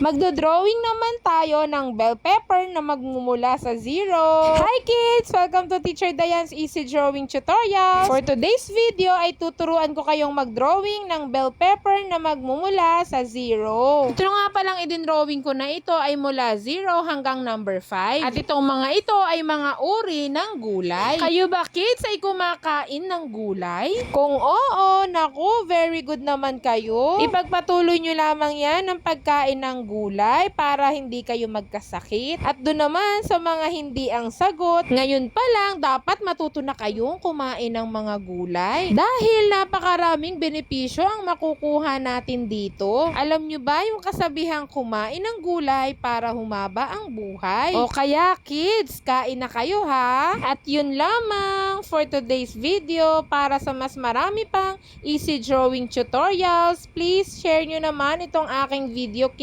Magdo-drawing naman tayo ng bell pepper na magmumula sa 0. Hi kids! Welcome to Teacher Diane's Easy Drawing Tutorials. For today's video ay tuturuan ko kayong mag-drawing ng bell pepper na magmumula sa 0. Ito nga palang idin-drawing ko na ito ay mula 0 hanggang number 5. At itong mga ito ay mga uri ng gulay. Kayo ba kids ay kumakain ng gulay? Kung oo, naku, very good naman kayo. Ipagpatuloy nyo lamang yan ng pagkain ng gulay para hindi kayo magkasakit. At doon naman sa mga hindi ang sagot, ngayon pa lang dapat matuto na kayong kumain ng mga gulay. Dahil napakaraming benepisyo ang makukuha natin dito. Alam nyo ba yung kasabihang kumain ng gulay para humaba ang buhay? O kaya kids, kain na kayo ha! At yun lamang for today's video. Para sa mas marami pang easy drawing tutorials, please share nyo naman itong aking video kids.